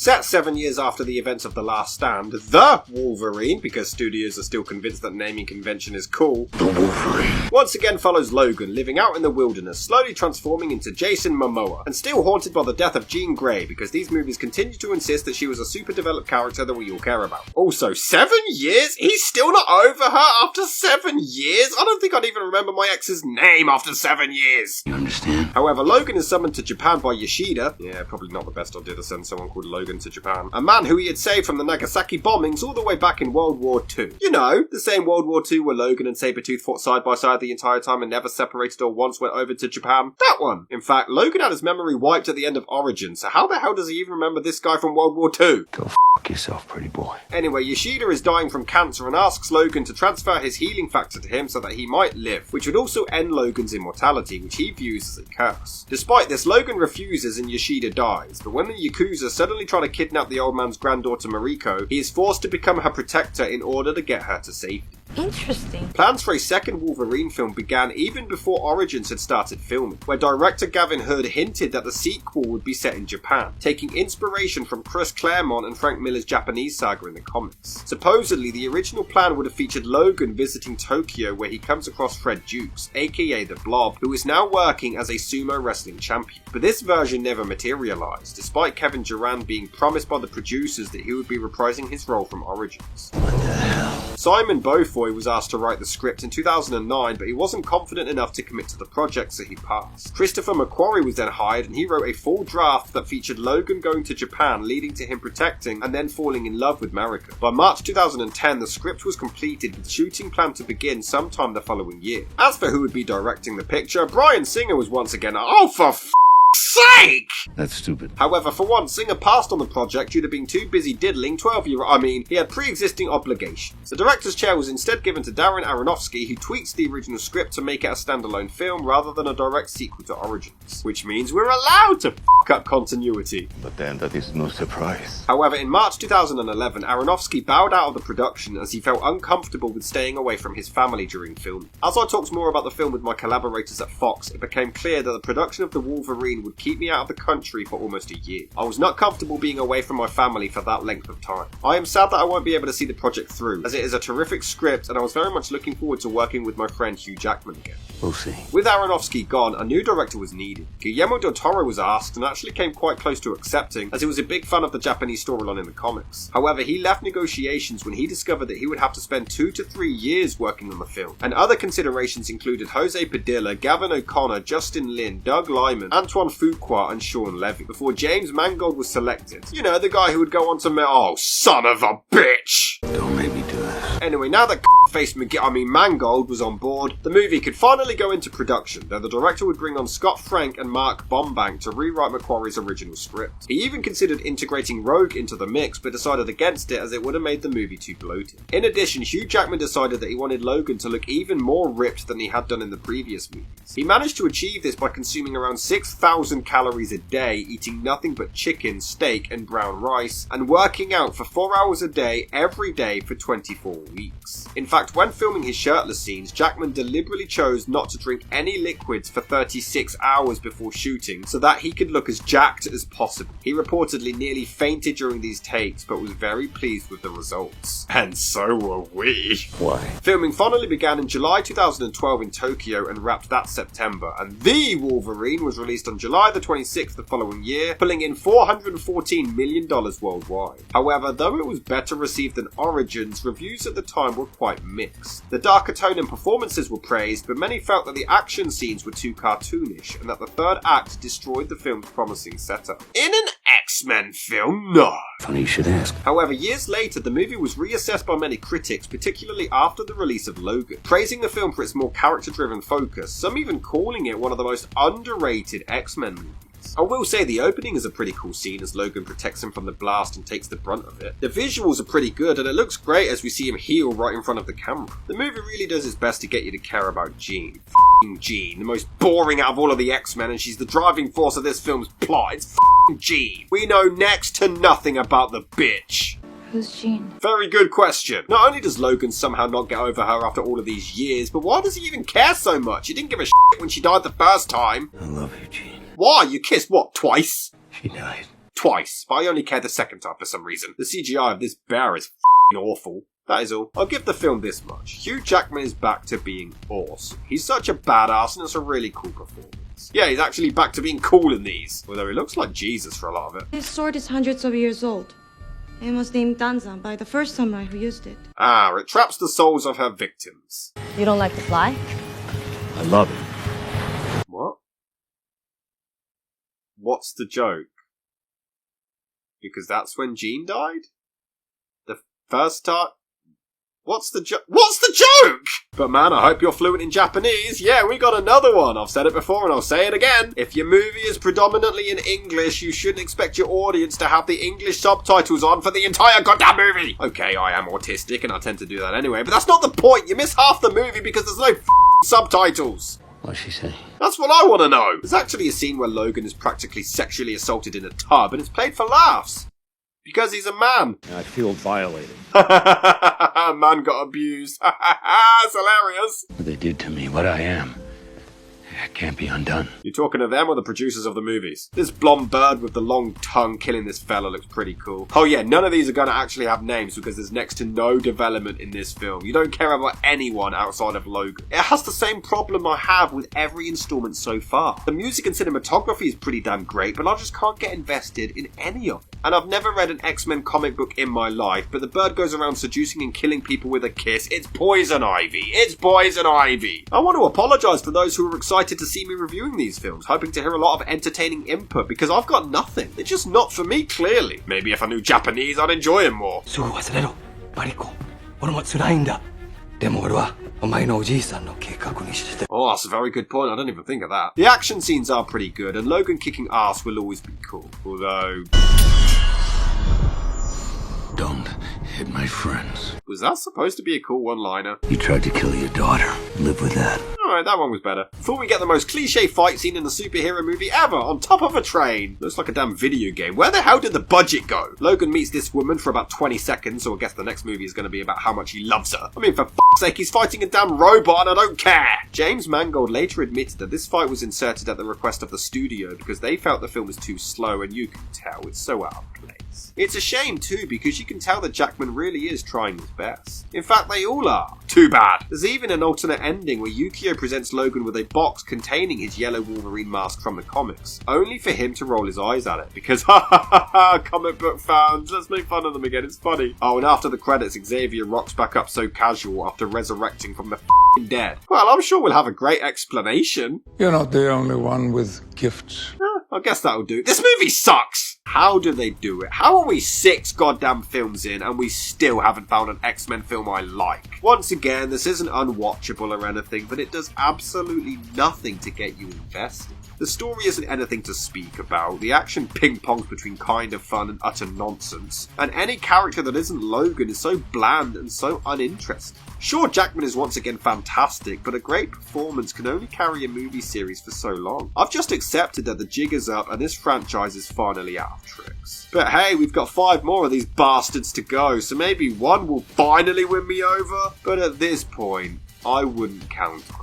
Set 7 years after the events of The Last Stand, the Wolverine, because studios are still convinced that naming convention is cool, The Wolverine once again follows Logan living out in the wilderness, slowly transforming into Jason Momoa, and still haunted by the death of Jean Grey because these movies continue to insist that she was a super developed character that we all care about. Also, 7 years? He's still not over her after 7 years? I don't think I'd even remember my ex's name after 7 years. You understand? However, Logan is summoned to Japan by Yoshida. Yeah, probably not the best idea to send someone called Logan to Japan. A man who he had saved from the Nagasaki bombings all the way back in World War II. You know, the same World War II where Logan and Sabretooth fought side by side the entire time and never separated or once went over to Japan. That one. In fact, Logan had his memory wiped at the end of Origins, so how the hell does he even remember this guy from World War II? Go f*** yourself, pretty boy. Anyway, Yoshida is dying from cancer and asks Logan to transfer his healing factor to him so that he might live, which would also end Logan's immortality, which he views as a curse. Despite this, Logan refuses and Yoshida dies, but when the Yakuza suddenly try to kidnap the old man's granddaughter Mariko, he is forced to become her protector in order to get her to safety. Interesting. Plans for a second Wolverine film began even before Origins had started filming, where director Gavin Hood hinted that the sequel would be set in Japan, taking inspiration from Chris Claremont and Frank Miller's Japanese saga in the comics. Supposedly, the original plan would have featured Logan visiting Tokyo where he comes across Fred Dukes, aka the Blob, who is now working as a sumo wrestling champion. But this version never materialised, despite Kevin Durand being promised by the producers that he would be reprising his role from Origins. What the hell? Simon Beaufoy was asked to write the script in 2009, but he wasn't confident enough to commit to the project, so he passed. Christopher McQuarrie was then hired, and he wrote a full draft that featured Logan going to Japan, leading to him protecting and then falling in love with Mariko. By March 2010, the script was completed, with shooting planned to begin sometime the following year. As for who would be directing the picture, Bryan Singer was once again, oh for sake! That's stupid. However, for once, Singer passed on the project due to being too busy diddling he had pre-existing obligations. The director's chair was instead given to Darren Aronofsky, who tweaked the original script to make it a standalone film rather than a direct sequel to Origins. Which means we're allowed to f*** up continuity. But then that is no surprise. However, in March 2011, Aronofsky bowed out of the production as he felt uncomfortable with staying away from his family during filming. As I talked more about the film with my collaborators at Fox, it became clear that the production of The Wolverine would keep me out of the country for almost a year. I was not comfortable being away from my family for that length of time. I am sad that I won't be able to see the project through, as it is a terrific script and I was very much looking forward to working with my friend Hugh Jackman again. We'll see. With Aronofsky gone, a new director was needed. Guillermo del Toro was asked and actually came quite close to accepting, as he was a big fan of the Japanese storyline in the comics. However, he left negotiations when he discovered that he would have to spend 2 to 3 years working on the film, and other considerations included Jose Padilla, Gavin O'Connor, Justin Lin, Doug Liman, Antoine Fuqua and Sean Levy, before James Mangold was selected. You know, the guy who would go on to oh, son of a bitch! Don't make me do this. Anyway, now that Mangold was on board, the movie could finally go into production, though the director would bring on Scott Frank and Mark Bombank to rewrite McQuarrie's original script. He even considered integrating Rogue into the mix, but decided against it as it would have made the movie too bloated. In addition, Hugh Jackman decided that he wanted Logan to look even more ripped than he had done in the previous movies. He managed to achieve this by consuming around 6,000 calories a day, eating nothing but chicken, steak and brown rice, and working out for 4 hours a day every day for 24 weeks. In fact, when filming his shirtless scenes, Jackman deliberately chose not to drink any liquids for 36 hours before shooting so that he could look as jacked as possible. He reportedly nearly fainted during these takes, but was very pleased with the results. And so were we. Why? Filming finally began in July 2012 in Tokyo and wrapped that September, and The Wolverine was released on July the 26th the following year, pulling in $414 million worldwide. However, though it was better received than Origins, reviews at the time were quite mixed. The darker tone and performances were praised, but many felt that the action scenes were too cartoonish and that the third act destroyed the film's promising setup. In an X-Men film? No. Funny you should ask. However, years later, the movie was reassessed by many critics, particularly after the release of Logan, praising the film for its more character-driven focus, some even calling it one of the most underrated X-Men movies. I will say the opening is a pretty cool scene as Logan protects him from the blast and takes the brunt of it. The visuals are pretty good and it looks great as we see him heal right in front of the camera. The movie really does its best to get you to care about Jean. F***ing Jean, the most boring out of all of the X-Men, and she's the driving force of this film's plot. It's f***ing Jean. We know next to nothing about the bitch. Who's Jean? Very good question. Not only does Logan somehow not get over her after all of these years, but why does he even care so much? He didn't give a shit when she died the first time. I love you, Jean. Why? You kissed, what, twice? She died. twice, but I only care the second time for some reason. The CGI of this bear is f***ing awful. That is all. I'll give the film this much. Hugh Jackman is back to being awesome. He's such a badass and it's a really cool performance. Yeah, he's actually back to being cool in these, although he looks like Jesus for a lot of it. This sword is hundreds of years old. It was named Danzan by the first samurai who used it. Ah, it traps the souls of her victims. You don't like to fly? I love it. What? What's the joke? Because that's when Jean died? The first time? What's the joke? What's the joke? But man, I hope you're fluent in Japanese. Yeah, we got another one. I've said it before and I'll say it again. If your movie is predominantly in English, you shouldn't expect your audience to have the English subtitles on for the entire goddamn movie. Okay, I am autistic and I tend to do that anyway, but that's not the point. You miss half the movie because there's no subtitles. What's she say? That's what I want to know. There's actually a scene where Logan is practically sexually assaulted in a tub and it's played for laughs. Because he's a man. I feel violated. Man got abused. It's hilarious. What they did to me, what I am, it can't be undone. You're talking to them or the producers of the movies? This blonde bird with the long tongue killing this fella looks pretty cool. Oh yeah, none of these are going to actually have names because there's next to no development in this film. You don't care about anyone outside of Logan. It has the same problem I have with every installment so far. The music and cinematography is pretty damn great, but I just can't get invested in any of it. And I've never read an X-Men comic book in my life, but the bird goes around seducing and killing people with a kiss. It's Poison Ivy. It's Poison Ivy. I want to apologise to those who are excited to see me reviewing these films, hoping to hear a lot of entertaining input, because I've got nothing. They're just not for me, clearly. Maybe if I knew Japanese, I'd enjoy them more. Oh, that's a very good point. I don't even think of that. The action scenes are pretty good, and Logan kicking ass will always be cool. Although... Don't hit my friends. Was that supposed to be a cool one-liner? You tried to kill your daughter. Live with that. Alright, that one was better. Before we get the most cliche fight scene in a superhero movie ever, on top of a train. Looks like a damn video game. Where the hell did the budget go? Logan meets this woman for about 20 seconds, so I guess the next movie is going to be about how much he loves her. I mean, for f***'s sake, he's fighting a damn robot and I don't care! James Mangold later admitted that this fight was inserted at the request of the studio because they felt the film was too slow, and you can tell it's so out of place. It's a shame too, because you can tell that Jackman really is trying his best. In fact, they all are. Too bad. There's even an alternate ending where Yukio presents Logan with a box containing his yellow Wolverine mask from the comics, only for him to roll his eyes at it, because ha ha ha ha, comic book fans, let's make fun of them again, it's funny. Oh, and after the credits, Xavier rocks back up so casual after resurrecting from the f***ing dead. Well, I'm sure we'll have a great explanation. You're not the only one with gifts. I guess that'll do. This movie sucks! How do they do it? How are we 6 goddamn films in and we still haven't found an X-Men film I like? Once again, this isn't unwatchable or anything, but it does absolutely nothing to get you invested. The story isn't anything to speak about, the action ping-pongs between kind of fun and utter nonsense, and any character that isn't Logan is so bland and so uninteresting. Sure, Jackman is once again fantastic, but a great performance can only carry a movie series for so long. I've just accepted that the jig is up and this franchise is finally out of tricks. But hey, we've got 5 more of these bastards to go, so maybe one will finally win me over, but at this point, I wouldn't count on it.